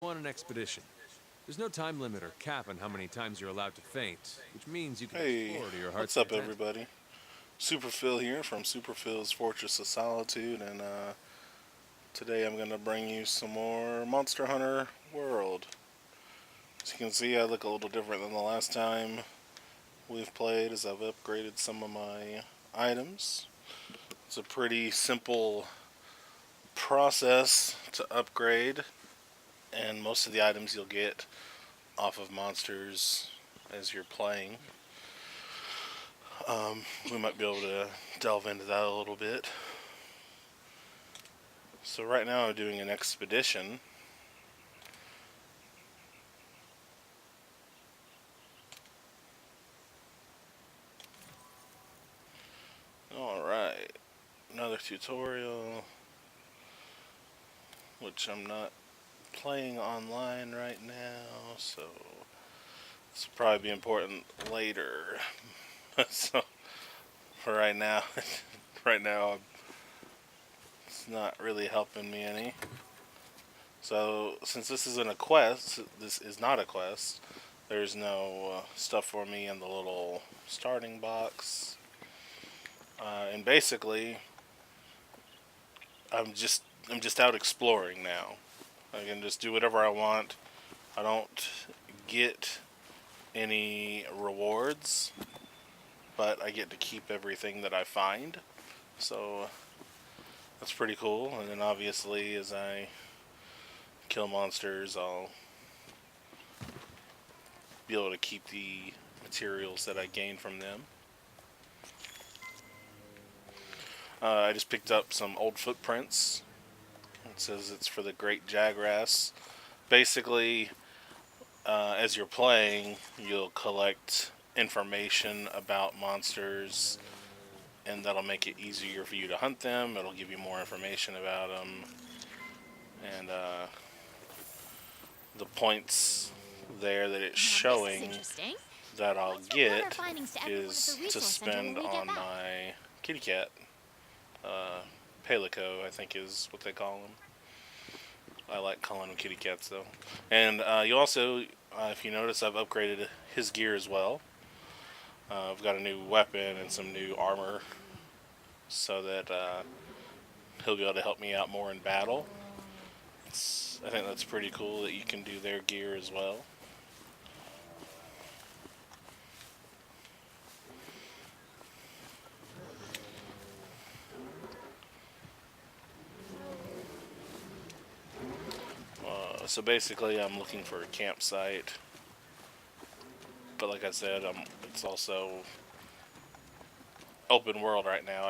on an expedition. There's no time limit or cap on how many times you're allowed to faint, which means you can Hey, explore to your heart's what's up, content. everybody? Superphil here from Superphil's Fortress of Solitude, and today I'm going to bring you some more Monster Hunter World. As you can see, I look a little different than the last time we've played, as I've upgraded some of my items. It's a pretty simple process to upgrade, and most of the items you'll get off of monsters as you're playing. We might be able to delve into that a little bit. So right now I'm doing an expedition. Alright, another tutorial, which I'm not playing online right now, so this will probably be important later. So for right now, it's not really helping me any. So since this isn't a quest, this is not a quest, there's no stuff for me in the little starting box. And basically, I'm just out exploring now. I can just do whatever I want. I don't get any rewards, but I get to keep everything that I find. So that's pretty cool. And then obviously, as I kill monsters, I'll be able to keep the materials that I gain from them. I just picked up some old footprints. It says it's for the Great Jagras. Basically, as you're playing, you'll collect information about monsters, and that'll make it easier for you to hunt them. It'll give you more information about them, and the points there that it's showing that I'll get is to spend on my kitty cat. Palico, I think is what they call him. I like calling them kitty cats though. And you also, if you notice, I've upgraded his gear as well. I've got a new weapon and some new armor so that he'll be able to help me out more in battle. I think that's pretty cool that you can do their gear as well. So basically, I'm looking for a campsite. But like I said, it's also open world right now.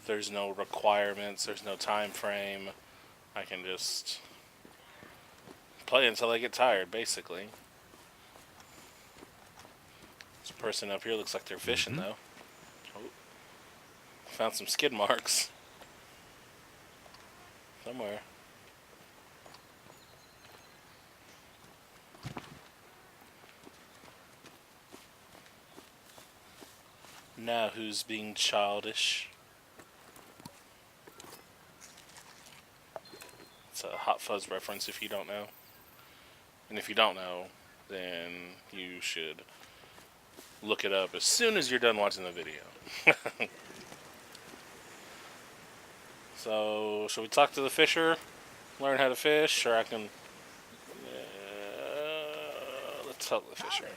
There's no requirements, there's no time frame. I can just play until I get tired, basically. This person up here looks like they're fishing, though. Oh, found some skid marks somewhere. Now who's being childish? It's a Hot Fuzz reference if you don't know. And if you don't know, then you should look it up as soon as you're done watching the video. So, shall we talk to the fisher? Learn how to fish? Or I can... let's talk to the fisher.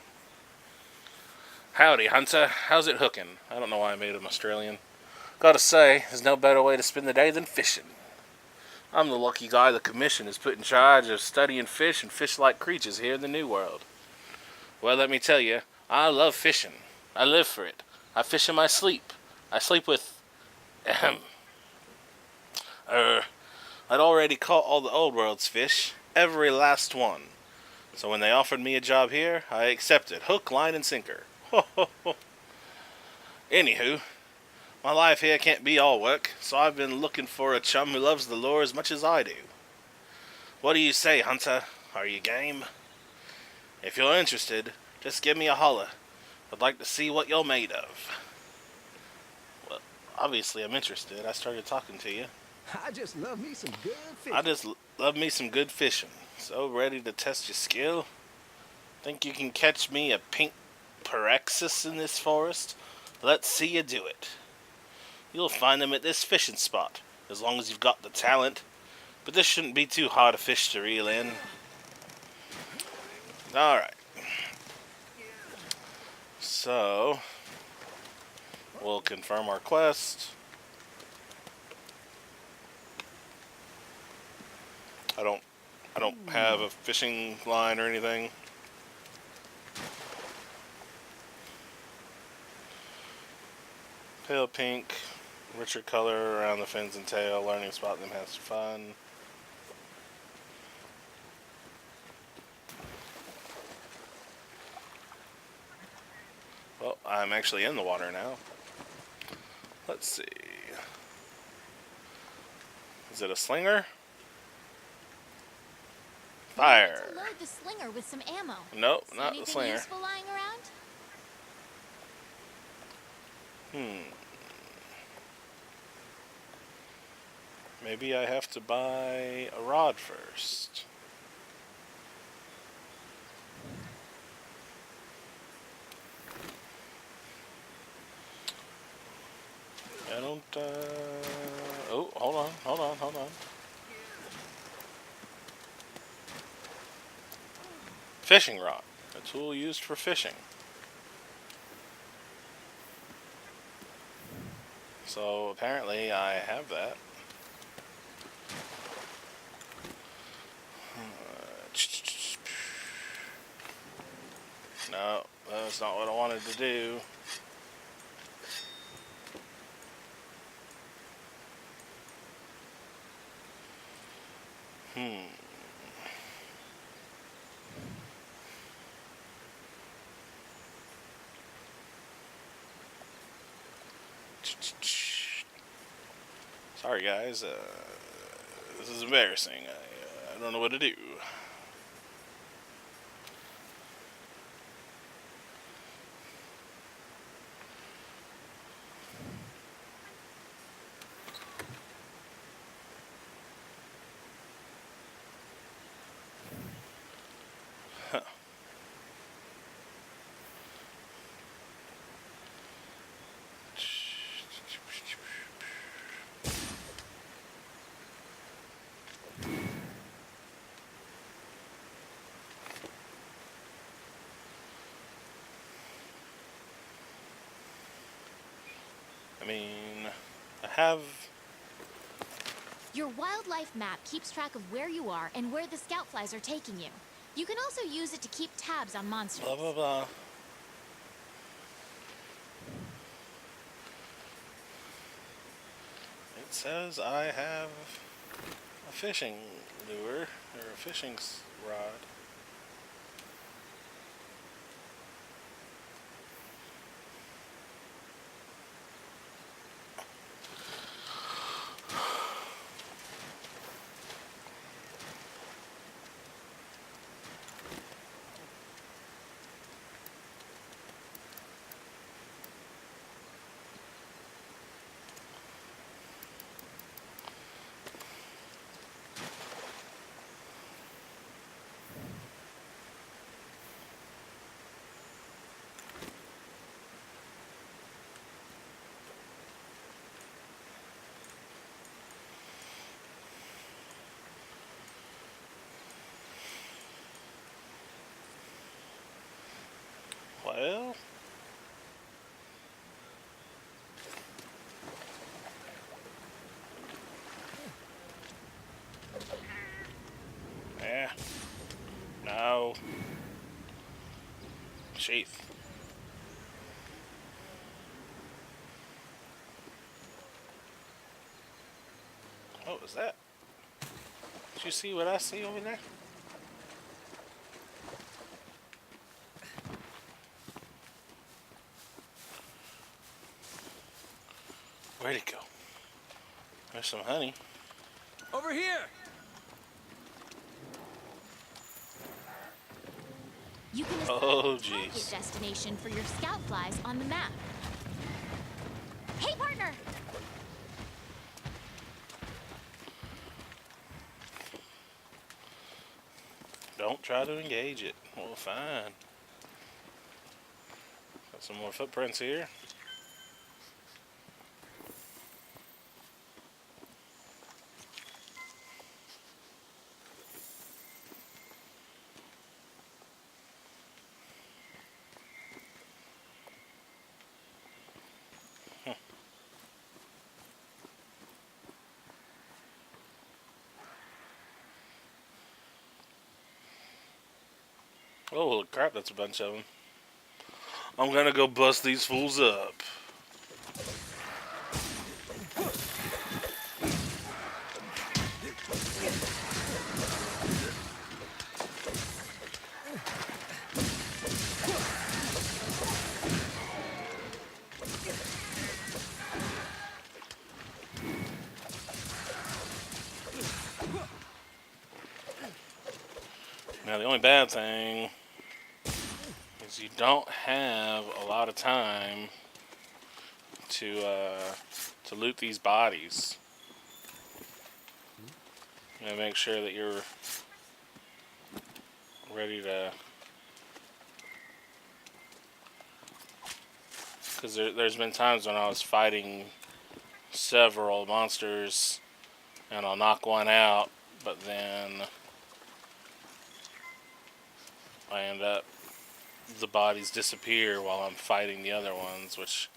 Howdy, Hunter. How's it hooking? I don't know why I made him Australian. Gotta say, there's no better way to spend the day than fishing. I'm the lucky guy the commission has put in charge of studying fish and fish-like creatures here in the New World. Well, let me tell you, I love fishing. I live for it. I fish in my sleep. I sleep with... I'd already caught all the old world's fish. Every last one. So when they offered me a job here, I accepted. Hook, line, and sinker. Anywho, my life here can't be all work, so I've been looking for a chum who loves the lure as much as I do. What do you say, Hunter? Are you game? If you're interested, just give me a holler. I'd like to see what you're made of. Well, obviously I'm interested. I started talking to you. I just love me some good fish. I just love me some good fishing. So ready to test your skill? Think you can catch me a pink Parexis in this forest? Let's see you do it. You'll find them at this fishing spot, as long as you've got the talent. But this shouldn't be too hard a fish to reel in. Alright. So, we'll confirm our quest. I don't have a fishing line or anything. Pale pink, richer color around the fins and tail. Learning to spot them has fun. Well, I'm actually in the water now. Let's see. Is it a slinger? Fire. To load the slinger with some ammo. Nope, See not the anything slinger. useful lying around? Maybe I have to buy a rod first. I don't, oh, hold on. Fishing rod. A tool used for fishing. So apparently I have that. No, that's not what I wanted to do. Sorry guys, this is embarrassing. I don't know what to do. I mean, I have... Your wildlife map keeps track of where you are and where the scout flies are taking you. You can also use it to keep tabs on monsters. blah blah blah. It says I have a fishing lure, or a fishing rod. Well... yeah. No. Sheath. What was that? Did you see what I see over there? Where'd it go? There's some honey. Over here! You can assign Oh, a target jeez. destination for your scout flies on the map. Hey, partner! Don't try to engage it. Well, fine. Got some more footprints here. Oh, crap, that's a bunch of them. I'm gonna go bust these fools up. Now, the only bad thing is you don't have a lot of time to loot these bodies. You gotta make sure that you're ready to, because there's been times when I was fighting several monsters and I'll knock one out, but then I end up, the bodies disappear while I'm fighting the other ones, which,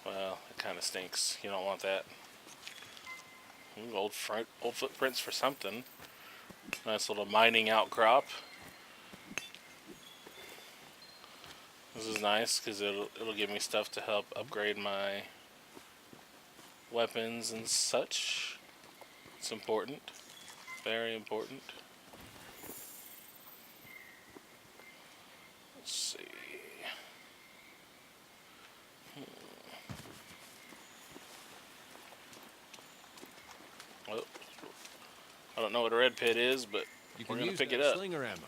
well, it kind of stinks. You don't want that. Ooh, old footprints for something. Nice little mining outcrop. This is nice because it'll give me stuff to help upgrade my weapons and such. It's important. Very important. Let's see. Well, I don't know what a red pit is, but You we're can gonna use pick that it up. slinger ammo.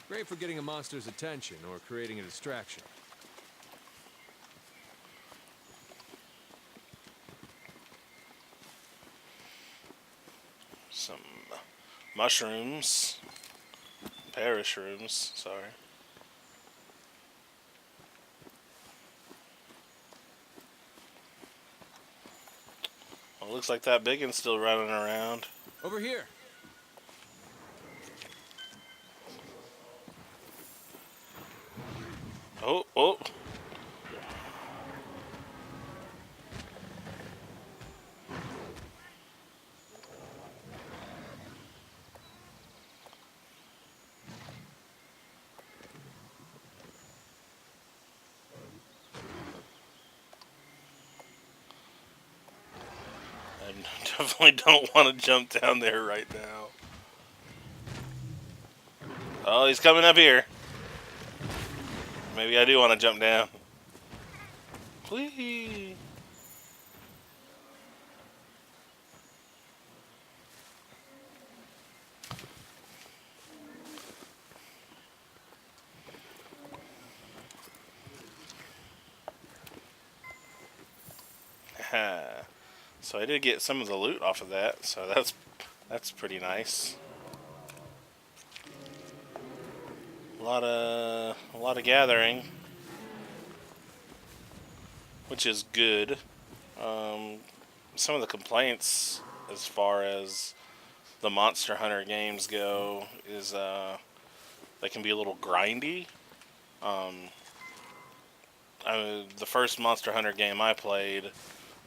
Great for getting a monster's attention or creating a distraction. Some mushrooms. Parashrooms, sorry. Well, looks like that big one's still running around. Over here. Oh, oh. I definitely don't want to jump down there right now. Oh, he's coming up here. Maybe I do want to jump down. Please. So I did get some of the loot off of that, so that's pretty nice. A lot of gathering, which is good. Some of the complaints as far as the Monster Hunter games go is they can be a little grindy. The first Monster Hunter game I played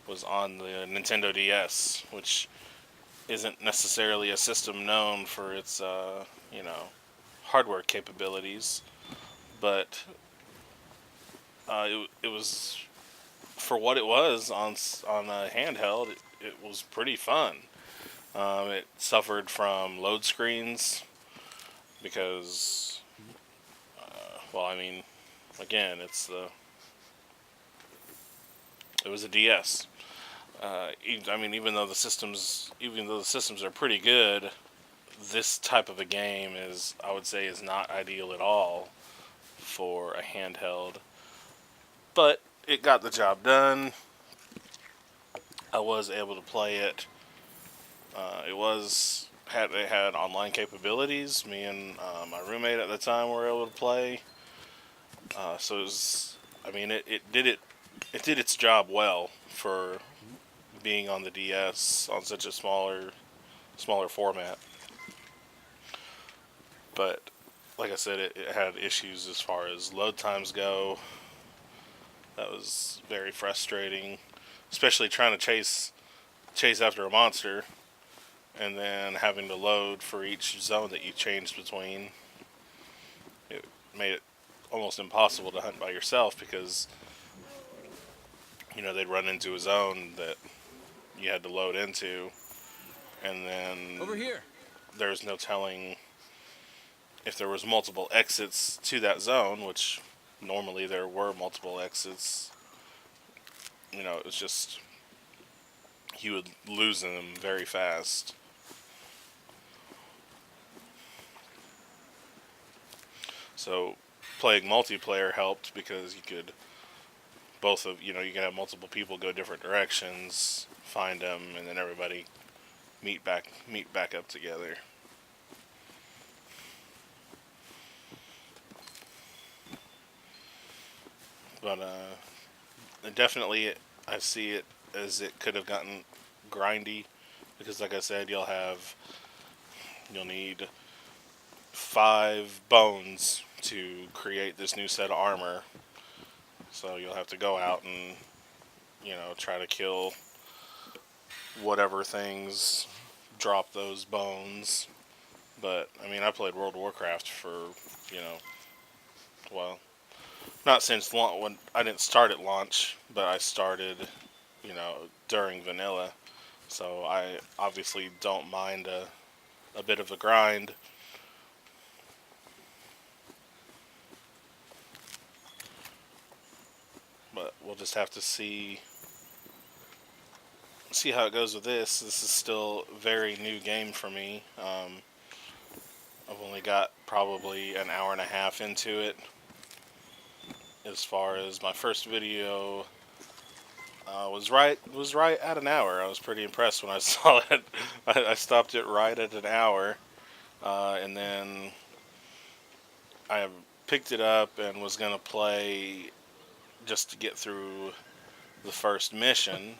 was on the Nintendo DS, which isn't necessarily a system known for its hardware capabilities, but it was, for what it was on a handheld, it was pretty fun. It suffered from load screens because, well, I mean, again, it was a DS. I mean, even though the systems are pretty good, this type of a game I would say, is not ideal at all for a handheld. But it got the job done. I was able to play it. It was it had online capabilities. Me and my roommate at the time were able to play. So it was, I mean, it did its job well for being on the DS on such a smaller format. But like I said, it had issues as far as load times go. That was very frustrating, especially trying to chase after a monster and then having to load for each zone that you changed between. It made it almost impossible to hunt by yourself because they'd run into a zone that you had to load into, and then Over here. there's no telling if there was multiple exits to that zone, which normally there were multiple exits. It was just you would lose them very fast. So playing multiplayer helped because you could you can have multiple people go different directions, find them, and then everybody meet back up together. But definitely, I see it as it could have gotten grindy because, like I said, you'll need 5 bones to create this new set of armor. So you'll have to go out and try to kill whatever things drop those bones. But I mean, I played World of Warcraft for well, not since when I didn't start at launch, but I started during vanilla. So I obviously don't mind a bit of a grind. But we'll just have to see how it goes with this. This is still a very new game for me. I've only got probably an hour and a half into it. As far as my first video was right at an hour. I was pretty impressed when I saw it. I stopped it right at an hour, and then I picked it up and was gonna play just to get through the first mission.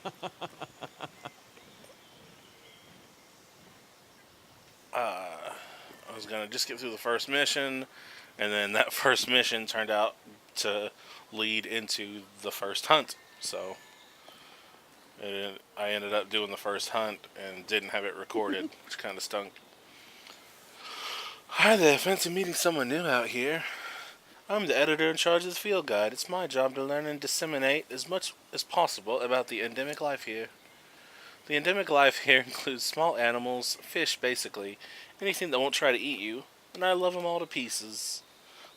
I was gonna just get through the first mission, and then that first mission turned out to lead into the first hunt. So I ended up doing the first hunt and didn't have it recorded, which kind of stunk. Hi there, fancy meeting someone new out here. I'm the editor in charge of the field guide. It's my job to learn and disseminate as much as possible about the endemic life here. The endemic life here includes small animals, fish basically, anything that won't try to eat you, and I love them all to pieces.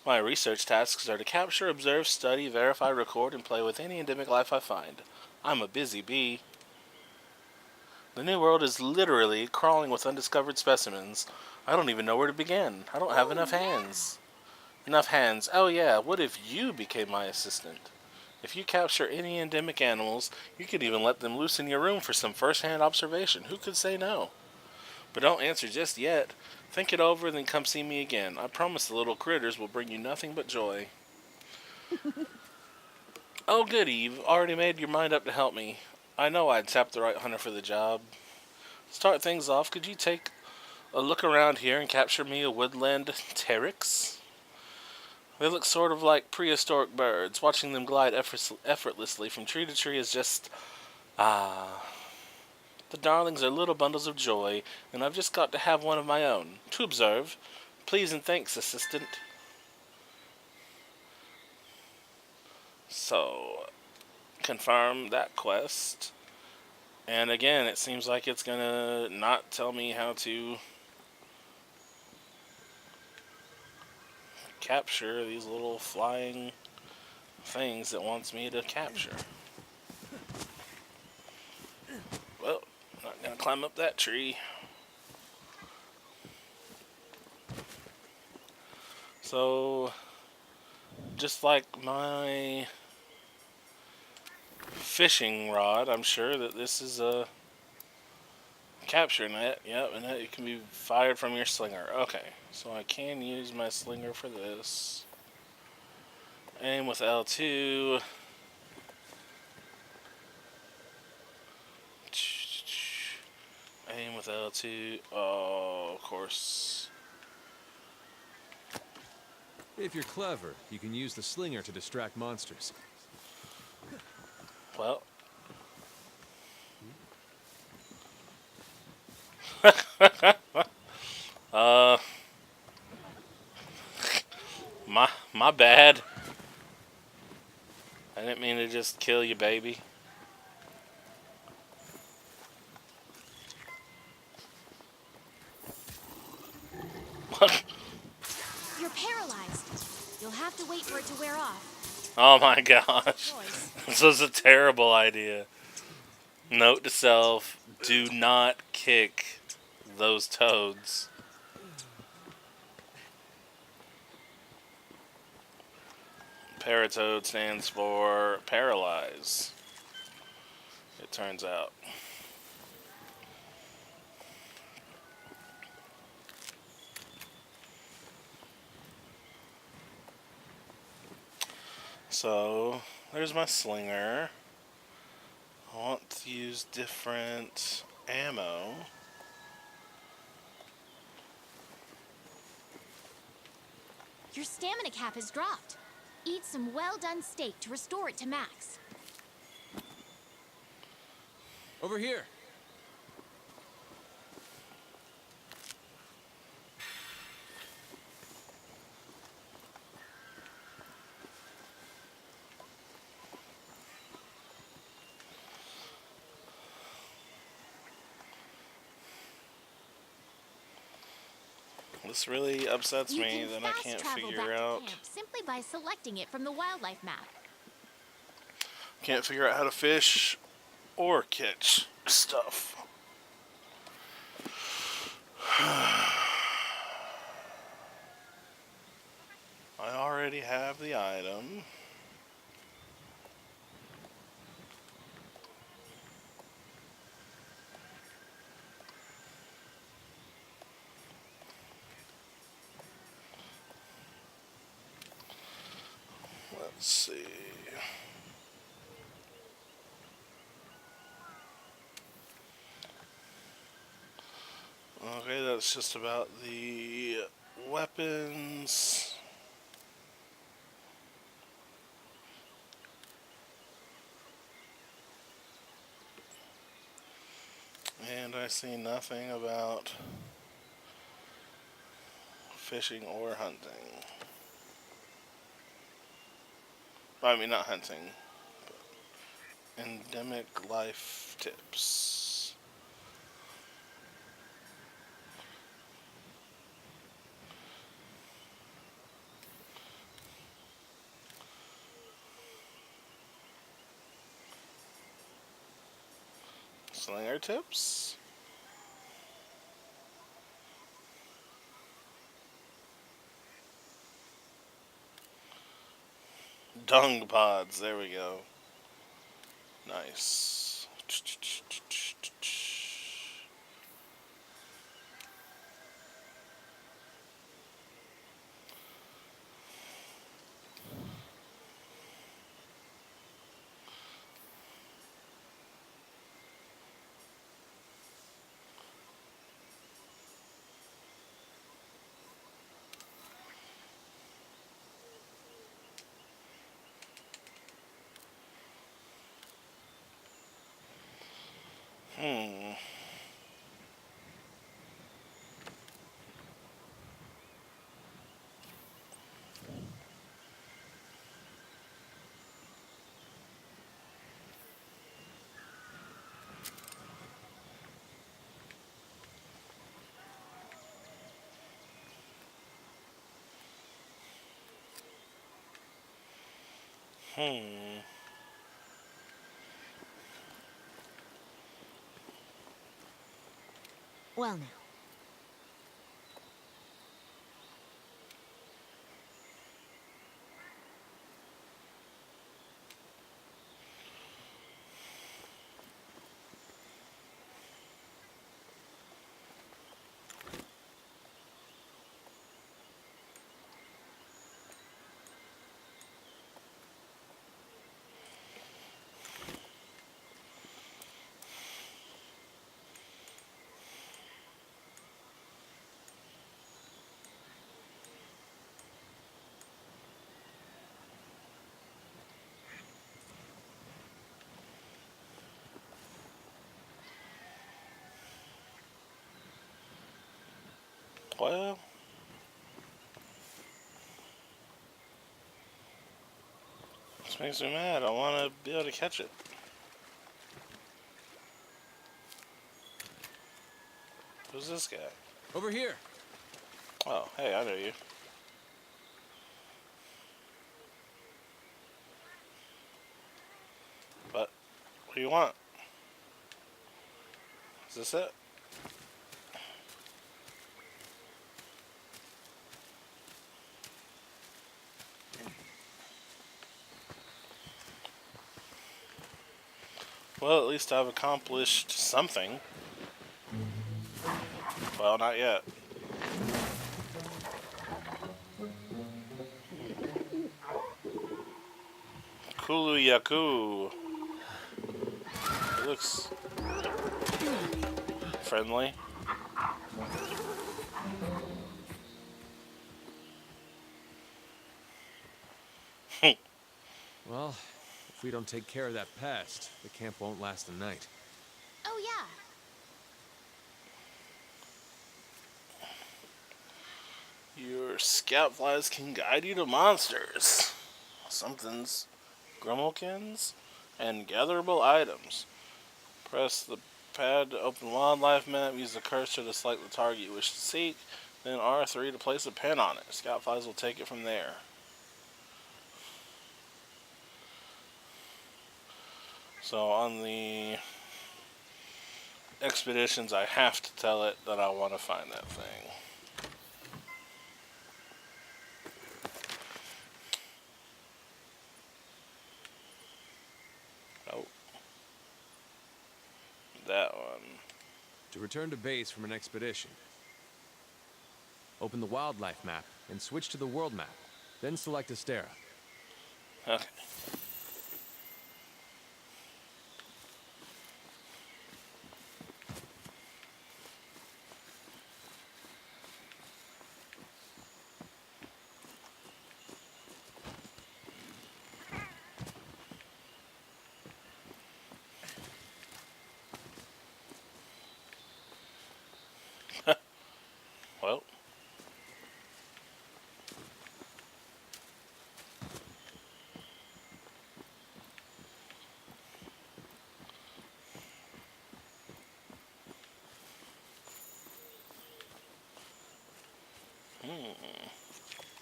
My research tasks are to capture, observe, study, verify, record, and play with any endemic life I find. I'm a busy bee. The New World is literally crawling with undiscovered specimens. I don't even know where to begin. I don't have enough hands. Enough hands. Oh yeah, what if you became my assistant? If you capture any endemic animals, you could even let them loose in your room for some first-hand observation. Who could say no? But don't answer just yet. Think it over, then come see me again. I promise the little critters will bring you nothing but joy. Oh, goody, you've already made your mind up to help me. I know I'd tap the right hunter for the job. Start things off, could you take a look around here and capture me a woodland pteryx? They look sort of like prehistoric birds. Watching them glide effortlessly from tree to tree is just... The darlings are little bundles of joy, and I've just got to have one of my own. To observe. Please and thanks, assistant. So, confirm that quest. And again, it seems like it's gonna not tell me how to capture these little flying things it wants me to capture. Well, not gonna climb up that tree. So, just like my fishing rod, I'm sure that this is a capture net. Yep, and it can be fired from your slinger. Okay, so I can use my slinger for this. Aim with L2. Aim with L2. Oh, of course. If you're clever, you can use the slinger to distract monsters. Well. uh. My bad. I didn't mean to just kill you, baby. You're paralyzed. You'll have to wait for it to wear off. Oh my gosh. Choice. This was a terrible idea. Note to self, do not kick those toads. Paratoad stands for paralyze, it turns out. So, there's my slinger. I want to use different ammo. Your stamina cap has dropped. Eat some well-done steak to restore it to max. Over here. This really upsets You me can that I fast can't travel figure back out. to camp simply by selecting it from the wildlife map. Can't figure out how to fish or catch stuff. I already have the item. Let's see. Okay, that's just about the weapons. And I see nothing about fishing or hunting. I mean, not hunting. But endemic life tips. Slinger tips? Dung pods, there we go. Nice. Hmm. Hmm. Well now. Well, this makes me mad. I want to be able to catch it. Who's this guy? Over here. Oh, hey, I know you. But, what do you want? Is this it? Well, at least I've accomplished something. Well, not yet. Kulu-Ya-Ku. It looks friendly. Well, if we don't take care of that pest, the camp won't last the night. Oh, yeah. Your scout flies can guide you to monsters. Something's Grummelkins and gatherable items. Press the pad to open wildlife map. Use the cursor to select the target you wish to seek. Then R3 to place a pin on it. Scout flies will take it from there. So on the expeditions, I have to tell it that I want to find that thing. Oh. That one. To return to base from an expedition, open the wildlife map and switch to the world map. Then select Astera. Okay. Well.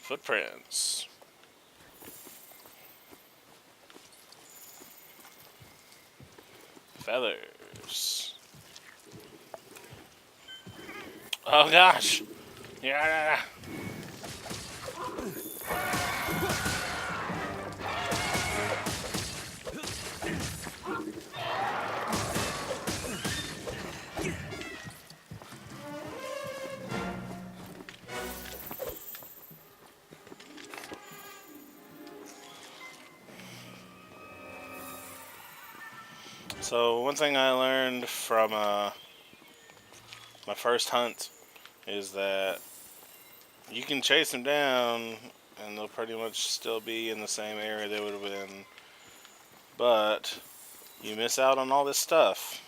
Footprints. Feathers. Oh gosh. Yeah. So one thing I learned from my first hunt is that you can chase them down and they'll pretty much still be in the same area they would have been, but you miss out on all this stuff.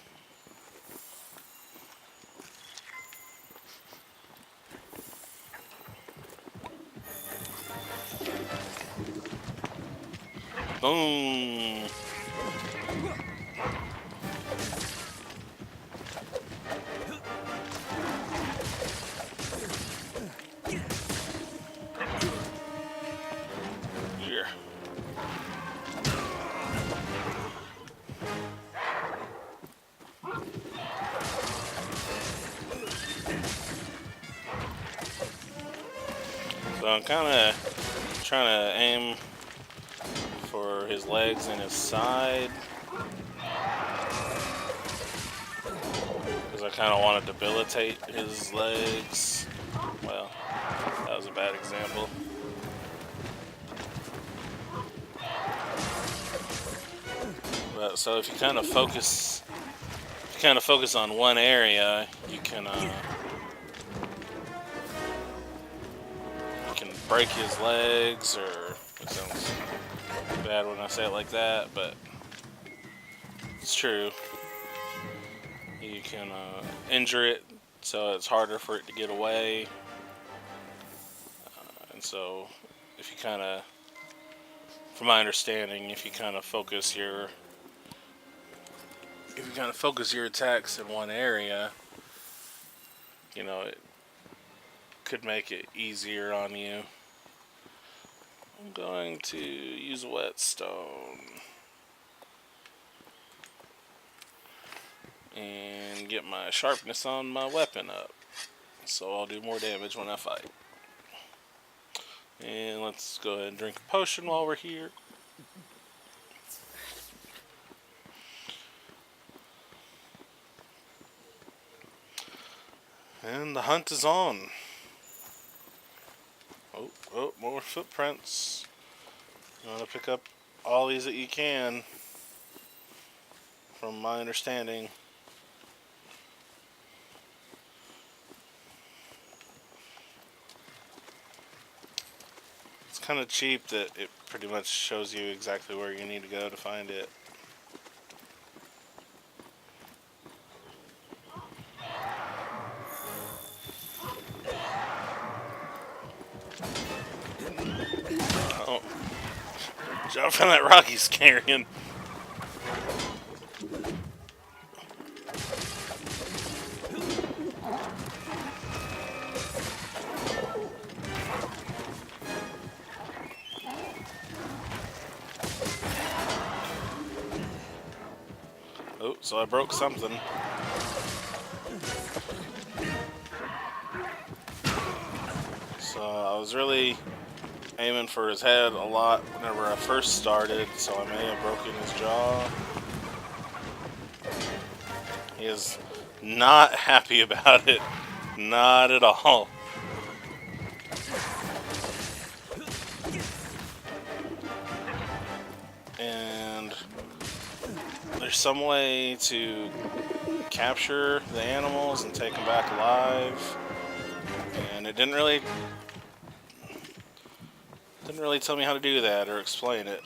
Boom. Here. So I'm kind of trying to aim for his legs and his side, because I kind of want to debilitate his legs. Well, that was a bad example. But so if you kind of focus on one area, you can break his legs, or it sounds bad when I say it like that, but it's true. You can injure it so it's harder for it to get away. so if you kind of, from my understanding, if you kind of focus your attacks in one area, you know, it could make it easier on you. I'm going to use whetstone and get my sharpness on my weapon up, so I'll do more damage when I fight. And let's go ahead and drink a potion while we're here. And the hunt is on. Oh, more footprints. You want to pick up all these that you can, from my understanding. It's kind of cheap that it pretty much shows you exactly where you need to go to find it. Oh, jump from that rock he's carrying. Oh, so I broke something. So I was really aiming for his head a lot whenever I first started, so I may have broken his jaw. He is not happy about it. Not at all. And there's some way to capture the animals and take them back alive. And it didn't really tell me how to do that or explain it.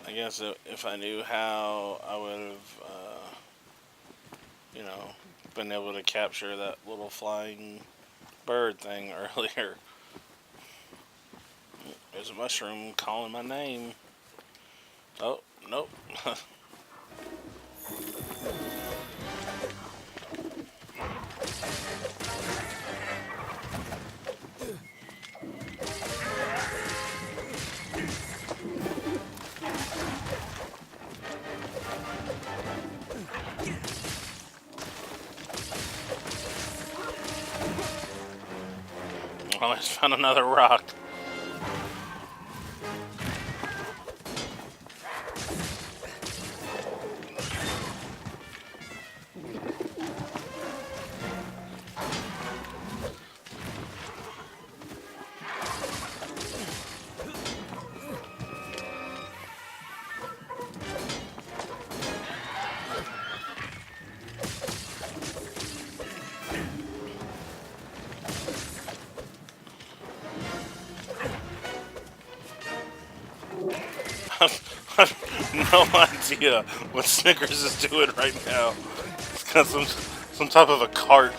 I guess if I knew how, I would have, been able to capture that little flying bird thing earlier. There's a mushroom calling my name. Oh, nope. I just found another rock. No idea what Snickers is doing right now. It's got some type of a cart.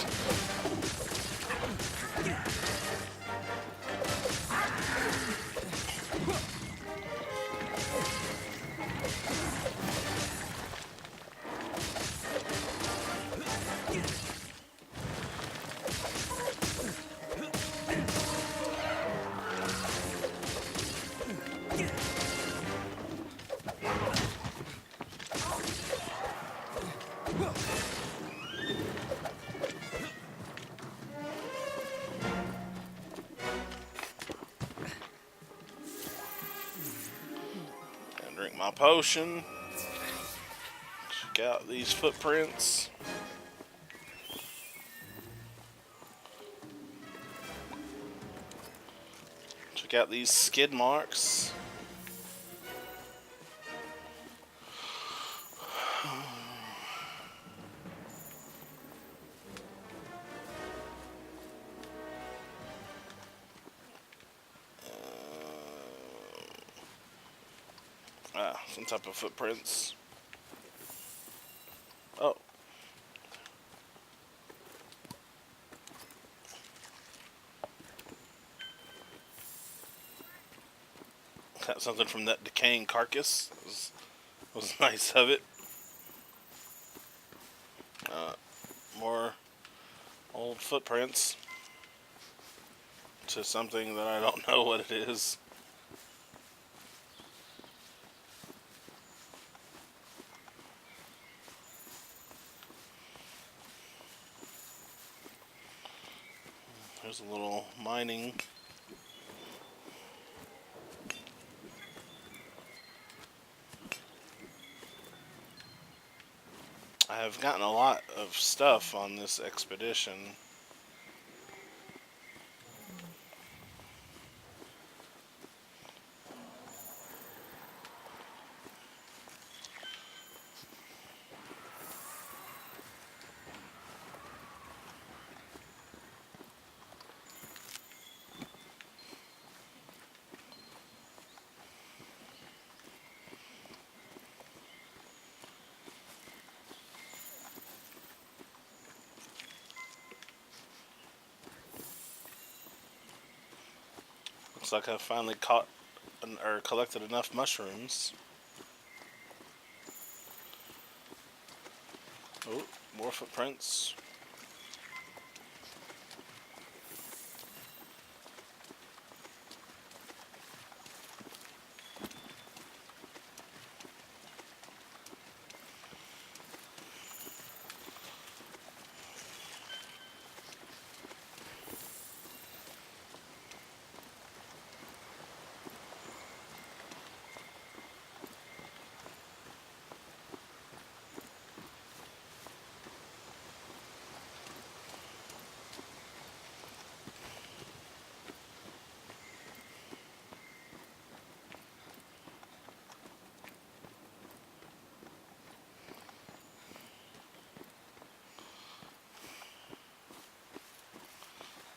Drink my potion. Check out these footprints. Check out these skid marks. some type of footprints. Oh. Got something from that decaying carcass. Was nice of it. More old footprints to something that I don't know what it is. There's a little mining. I have gotten a lot of stuff on this expedition. Looks like I finally caught or collected enough mushrooms. Oh, more footprints.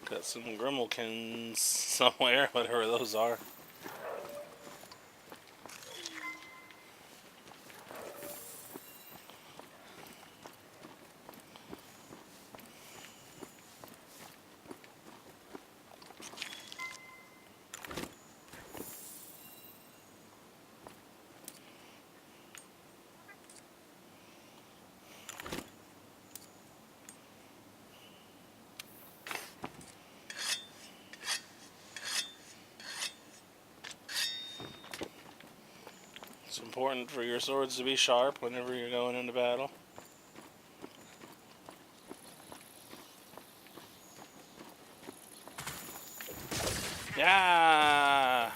Got some Grimalkins somewhere, whatever those are. It's important for your swords to be sharp whenever you're going into battle. Yeah!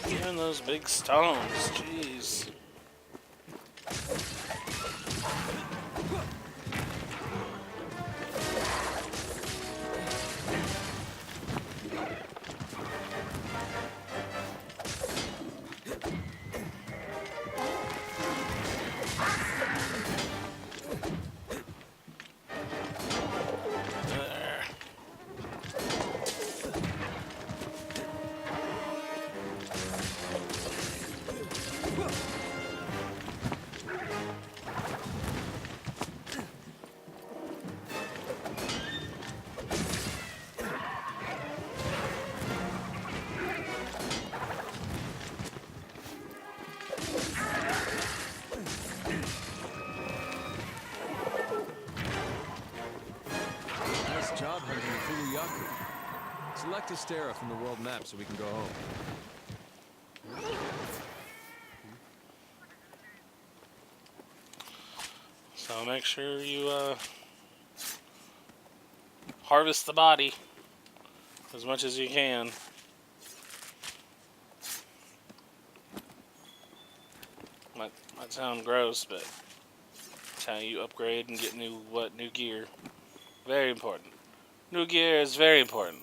Even those big stones, jeez. Nice job hunting the Kulu-Ya-Ku. Select Astera from the world map so we can go home. So make sure you harvest the body as much as you can. Might sound gross, but it's how you upgrade and get new gear. Very important. New gear is very important.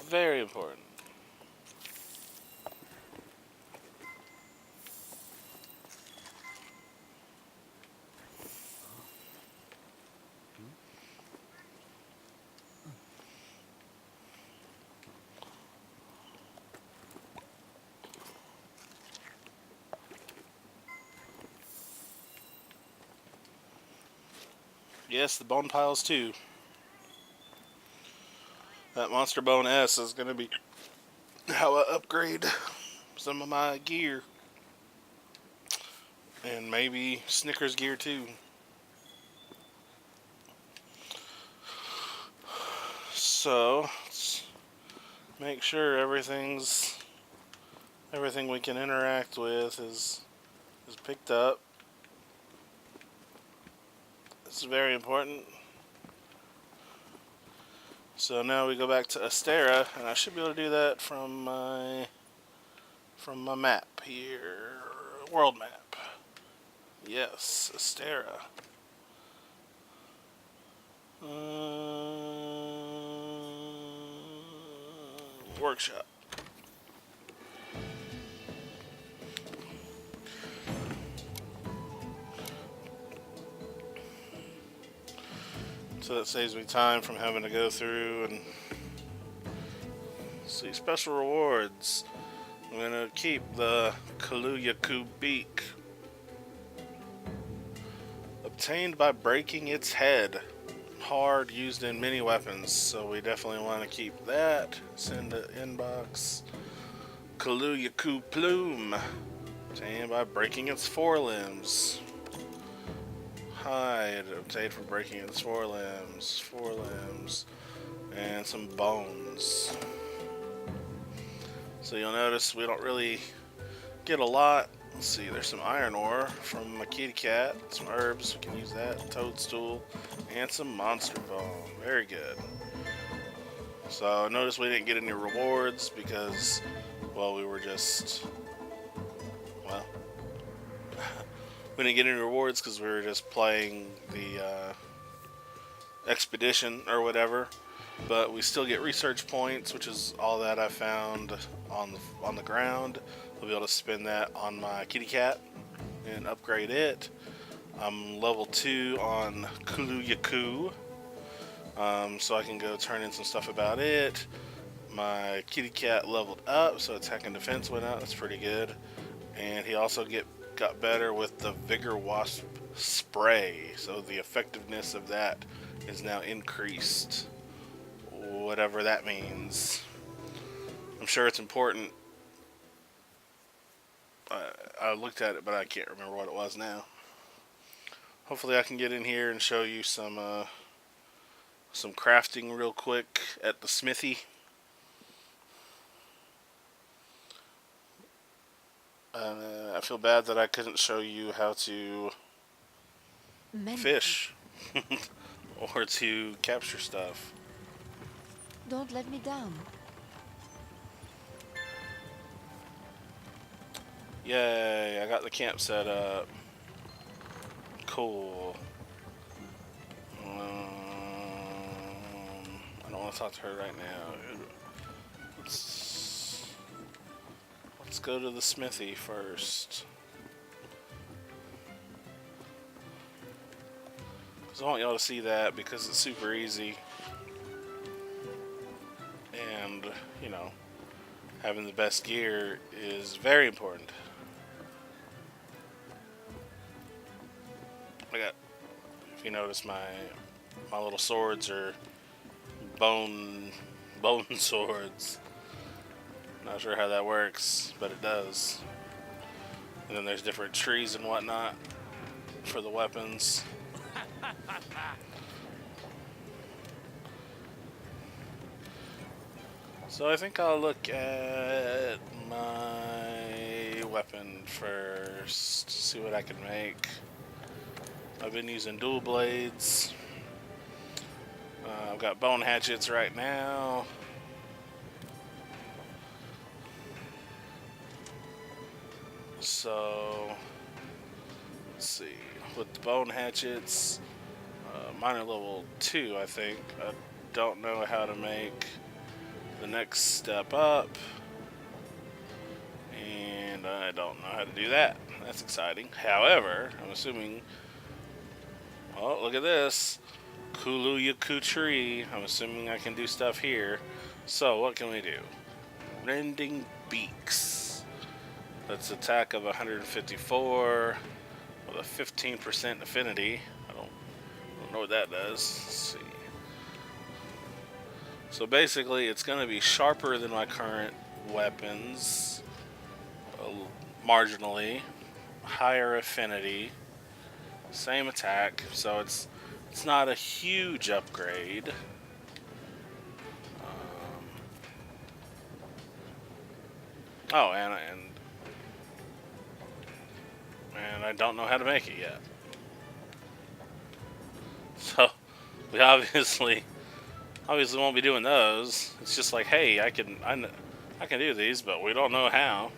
Very important. Yes, the bone piles too. That Monster Bone S is going to be how I upgrade some of my gear. And maybe Snickers gear too. So, let's make sure everything we can interact with is picked up. This is very important. So now we go back to Astera, and I should be able to do that from my map here, world map. Yes, Astera. Workshop. So that saves me time from having to go through and see special rewards. I'm gonna keep the Kulu-Ya-Ku beak. Obtained by breaking its head. Hard, used in many weapons, so we definitely want to keep that. Send to inbox. Kulu-Ya-Ku plume. Obtained by breaking its forelimbs. Hide, obtained from breaking its forelimbs, and some bones. So you'll notice we don't really get a lot. Let's see, there's some iron ore from my kitty cat, some herbs, we can use that, toadstool, and some monster bone. Very good. So notice we didn't get any rewards because, well, we were just, well, we didn't get any rewards because we were just playing the expedition or whatever. But we still get research points, which is all that I found on the ground. I'll be able to spend that on my kitty cat and upgrade it. I'm level 2 on Kulu-Ya-Ku, so I can go turn in some stuff about it. My kitty cat leveled up, so attack and defense went up. That's pretty good. And he also got better with the Vigor Wasp spray, so the effectiveness of that is now increased, whatever that means. I'm sure it's important. I looked at it, but I can't remember what it was now. Hopefully I can get in here and show you some crafting real quick at the smithy. I feel bad that I couldn't show you how to fish or to capture stuff. Don't let me down. Yay, I got the camp set up. Cool. I don't want to talk to her right now. Let's go to the smithy first. Because I want y'all to see that because it's super easy. And, you know, having the best gear is very important. If you notice, my little swords are bone swords. Not sure how that works, but it does. And then there's different trees and whatnot for the weapons. So I think I'll look at my weapon first. See what I can make. I've been using dual blades. I've got bone hatchets right now. So, let's see. With the bone hatchets, mine are level 2, I think. I don't know how to make the next step up. And I don't know how to do that. That's exciting. However, I'm assuming... Oh, look at this. Kulu-Ya-Ku tree. I'm assuming I can do stuff here. So, what can we do? Rending beaks. That's attack of 154 with a 15% affinity. I don't know what that does. Let's see. So basically, it's going to be sharper than my current weapons, marginally, higher affinity, same attack. So it's not a huge upgrade. Oh, and I don't know how to make it yet. So we obviously won't be doing those. It's just like, hey, I can do these, but we don't know how.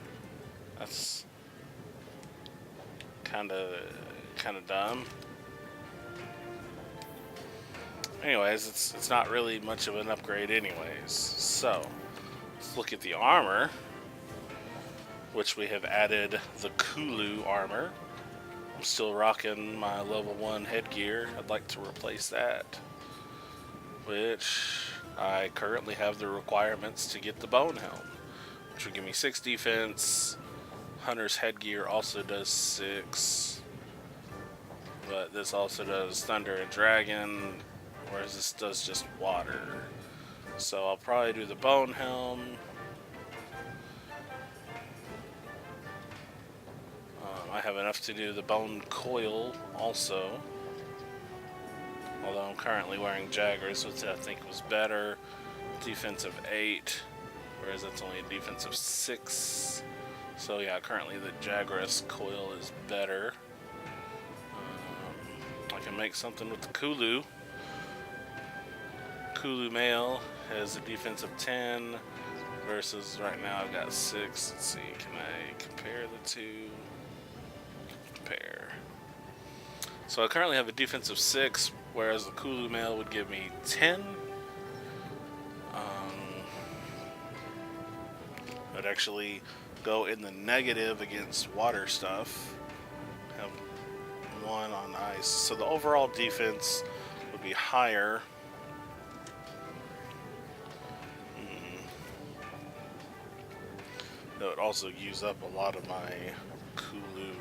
That's kind of dumb. Anyways, it's not really much of an upgrade anyways. So let's look at the armor, which we have added the Kulu armor. I'm still rocking my level 1 headgear. I'd like to replace that, which I currently have the requirements to get the bone helm, which would give me 6 defense. Hunter's headgear also does 6, but this also does thunder and dragon, whereas this does just water. So I'll probably do the bone helm. I have enough to do the bone coil also, although I'm currently wearing Jaggers, which I think was better. Defensive 8, whereas that's only a defensive 6. So yeah, currently the Jaggers coil is better. I can make something with the Kulu. Kulu male has a defensive 10 versus right now I've got 6. Let's see, can I compare the two? Compare. So I currently have a defensive 6, whereas the Kulu male would give me 10. I'd actually go in the negative against water stuff. Have 1 on ice. So the overall defense would be higher. That would also use up a lot of my Kulu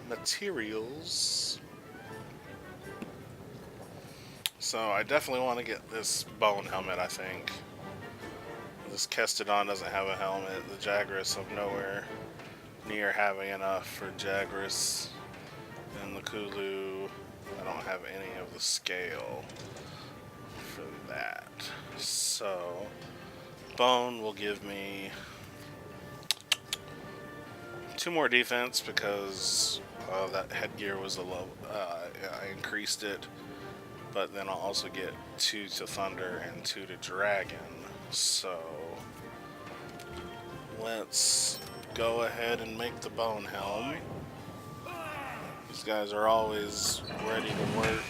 materials. So I definitely want to get this bone helmet, I think. This Kestodon doesn't have a helmet. The Jagras, I'm nowhere near having enough for Jagras. And the Kulu, I don't have any of the scale for that. So bone will give me 2 more defense because that headgear was a low. I increased it, but then I'll also get 2 to thunder and 2 to dragon. So let's go ahead and make the bone helm. These guys are always ready to work.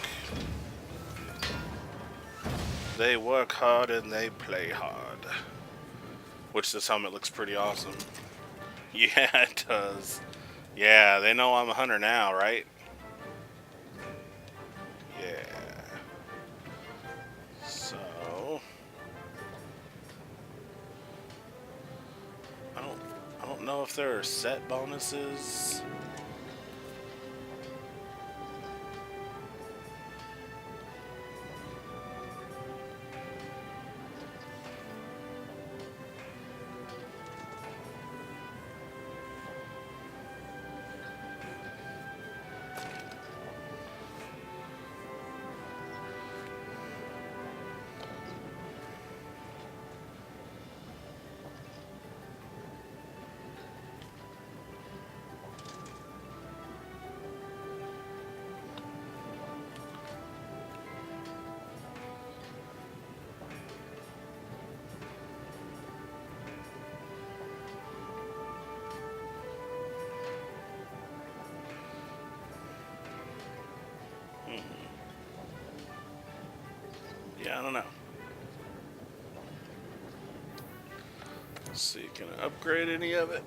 They work hard and they play hard. Which this helmet looks pretty awesome. Yeah, it does. Yeah, they know I'm a hunter now, right? Yeah. So I don't know if there are set bonuses. I don't know. Let's see, can I upgrade any of it?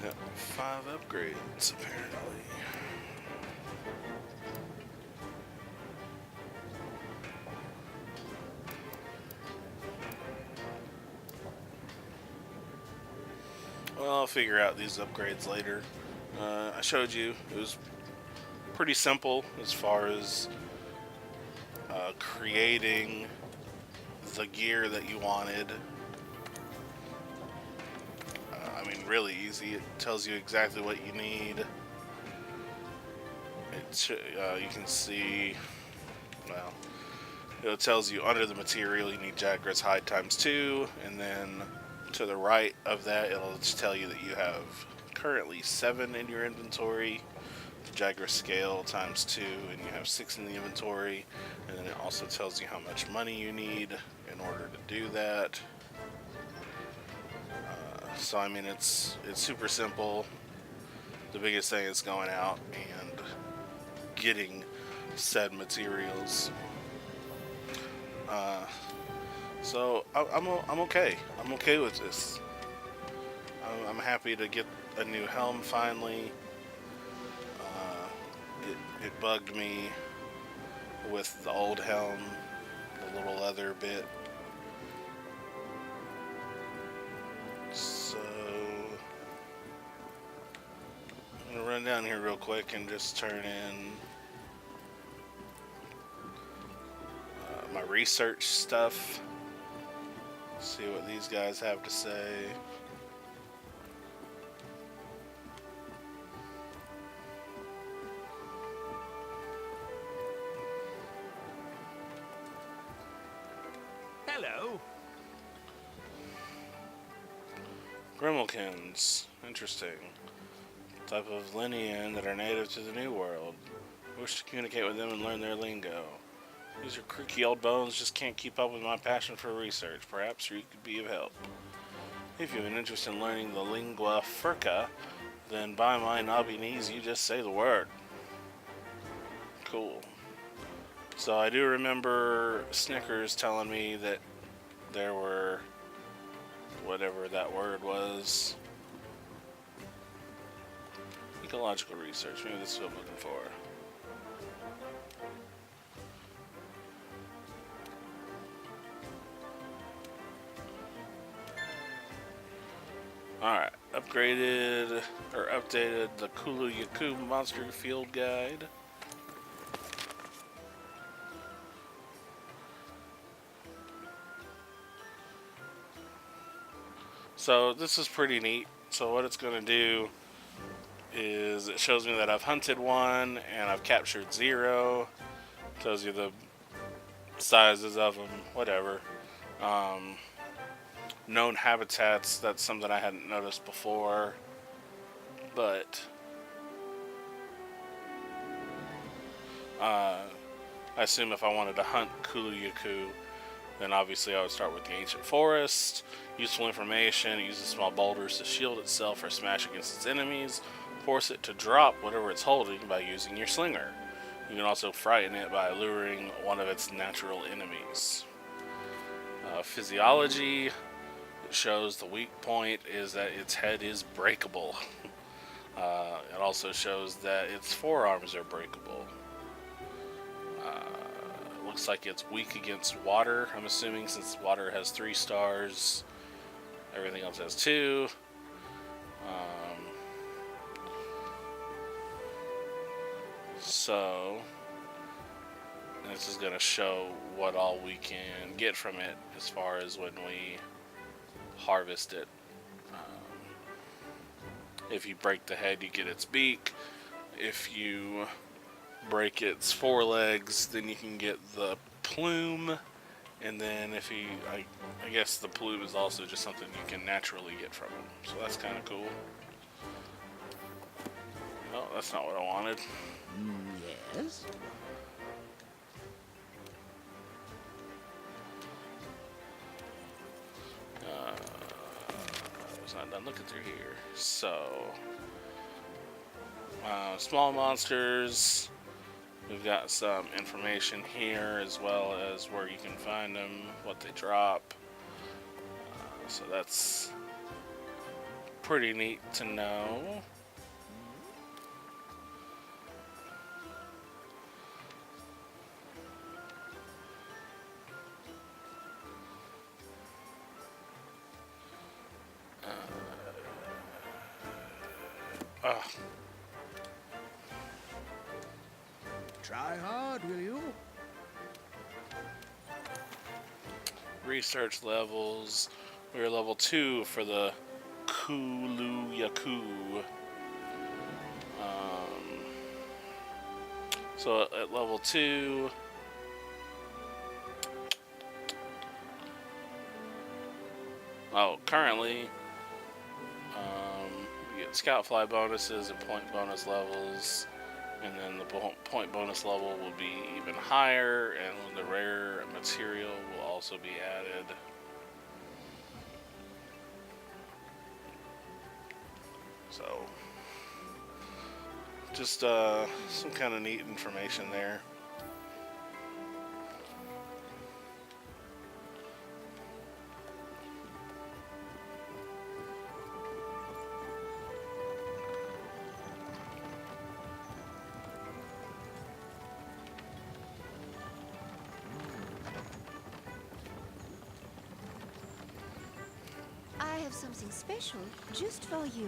Got 5 upgrades, apparently. Well, I'll figure out these upgrades later. I showed you, it was pretty simple as far as creating the gear that you wanted. I mean, really easy. It tells you exactly what you need. You can see, well, it tells you under the material you need Jagras hide ×2, and then to the right of that it'll just tell you that you have currently 7 in your inventory, Jagras scale ×2, and you have 6 in the inventory, and then it also tells you how much money you need in order to do that. So I mean, it's super simple. The biggest thing is going out and getting said materials. So I'm okay. I'm okay with this. I'm happy to get a new helm finally. It bugged me with the old helm, the little leather bit. So I'm gonna run down here real quick and just turn in my research stuff. See what these guys have to say. Hello. Grimalkins. Interesting. Type of Linean that are native to the New World. I wish to communicate with them and learn their lingo. These are creaky old bones, just can't keep up with my passion for research. Perhaps you could be of help. If you have an interest in learning the lingua franca, then by my knobby knees, you just say the word. Cool. So I do remember Snickers telling me that there were whatever that word was. Ecological research, maybe this is what I'm looking for. Alright, upgraded or updated the Kulu-Ya-Ku monster field guide. So this is pretty neat. So what it's going to do is it shows me that I've hunted 1 and I've captured 0. Tells you the sizes of them, whatever. Known habitats, that's something I hadn't noticed before. But I assume if I wanted to hunt Kulu-Ya-Ku, then obviously I would start with the ancient forest. Useful information: it uses small boulders to shield itself or smash against its enemies. Force it to drop whatever it's holding by using your slinger. You can also frighten it by luring one of its natural enemies. Physiology: it shows the weak point is that its head is breakable. It also shows that its forearms are breakable. Looks like it's weak against water, I'm assuming, since water has 3 stars. Everything else has 2. So this is going to show what all we can get from it as far as when we harvest it. If you break the head, you get its beak. If you break its forelegs, then you can get the plume. And then if you, I guess the plume is also just something you can naturally get from him. So that's kind of cool. Oh, that's not what I wanted. Yes. I was not done looking through here. So Small monsters. We've got some information here as well as where you can find them, what they drop. So that's pretty neat to know. Try hard, will you? Research levels. We're level 2 for the Kulu-Ya-Ku. So at level 2, currently, we get scout fly bonuses and point bonus levels, and then the point bonus level will be even higher, and the rare material will also be added. So, just some kind of neat information there. I have something special just for you.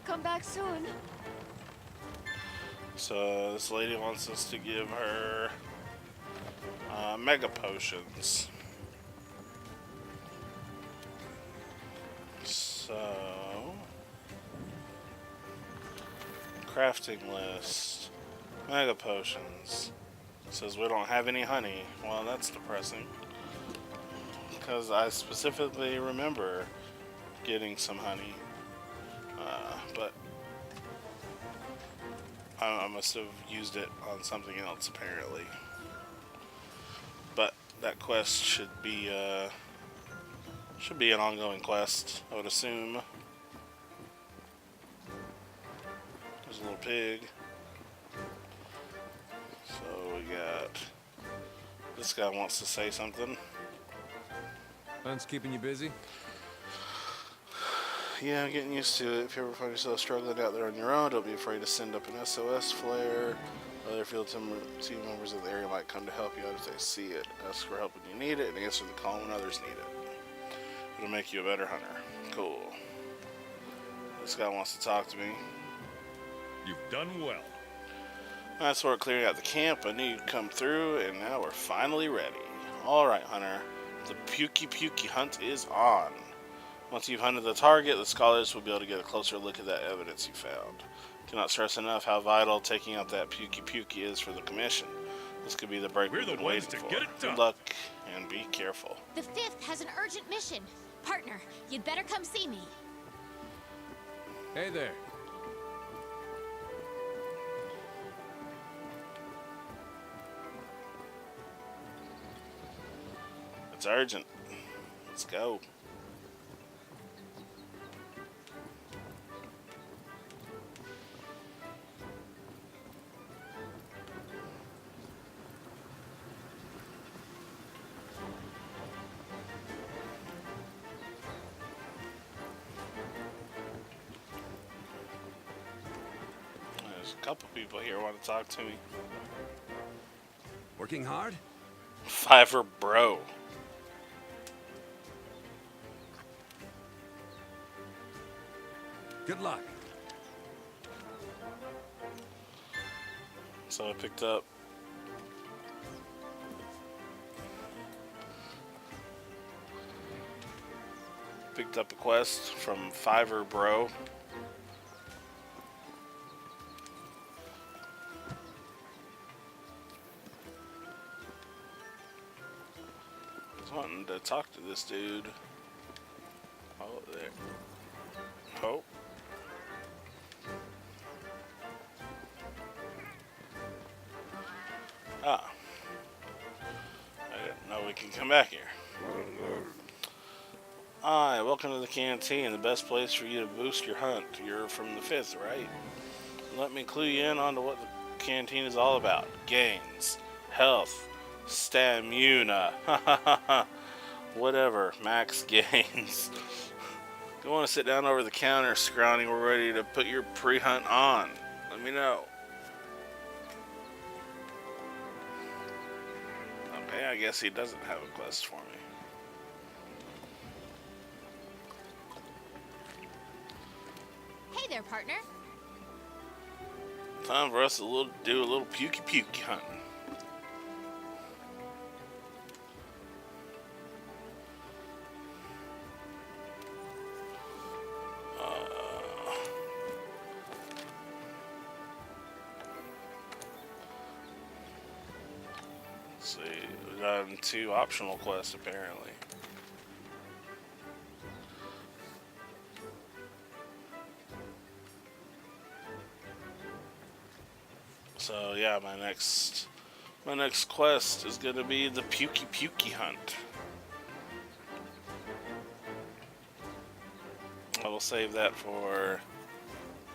Come back soon. So this lady wants us to give her mega potions. So crafting list, mega potions. Says we don't have any honey. Well, that's depressing, because I specifically remember getting some honey. But I must have used it on something else apparently. But that quest should be an ongoing quest, I would assume. There's a little pig. So we got this guy wants to say something. Hunt's keeping you busy? Yeah, I'm getting used to it. If you ever find yourself struggling out there on your own, don't be afraid to send up an SOS flare. Other field team members of the area might come to help you out if they see it. Ask for help when you need it, and answer the call when others need it. It'll make you a better hunter. Cool. This guy wants to talk to me. You've done well. I started clearing out the camp. I knew you'd come through, and now we're finally ready. Alright, hunter. The Pukey hunt is on. Once you've hunted the target, the scholars will be able to get a closer look at that evidence you found. Cannot stress enough how vital taking out that Pukey is for the commission. This could be the break we've been waiting for. Get it done. Good luck, and be careful. The 5th has an urgent mission. Partner, you'd better come see me. Hey there. It's urgent. Let's go. There's a couple people here who want to talk to me. Working hard? Fiverr bro. Good luck. So I picked up a quest from Fiverr bro. I was wanting to talk to this dude. Oh, there. Oh. Ah. we can come back here. Hi, welcome to the canteen, the best place for you to boost your hunt. You're from the 5th, right? Let me clue you in on to what the canteen is all about. Gains, health, stamina, whatever, max gains. If you want to sit down over the counter, Scrawny, we're ready to put your pre-hunt on. Let me know. Okay, I guess he doesn't have a quest for me. Hey there, partner. Time for us to do a little pukey hunting. Let's see, we got 2 optional quests apparently. So yeah, my next quest is gonna be the pukey hunt. I will save that for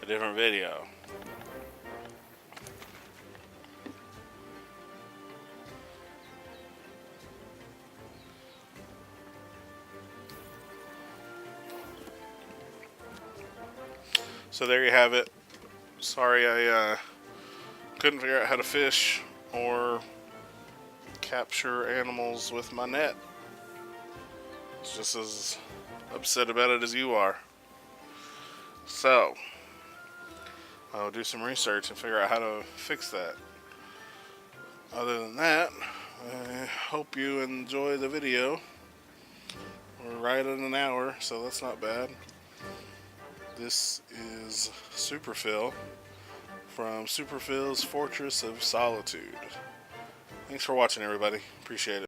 a different video. So there you have it. Sorry I couldn't figure out how to fish or capture animals with my net. Just as upset about it as you are. So I'll do some research and figure out how to fix that. Other than that, I hope you enjoy the video. We're right at an hour, so that's not bad. This is Superphil from Superphil's Fortress of Solitude. Thanks for watching, everybody. Appreciate it.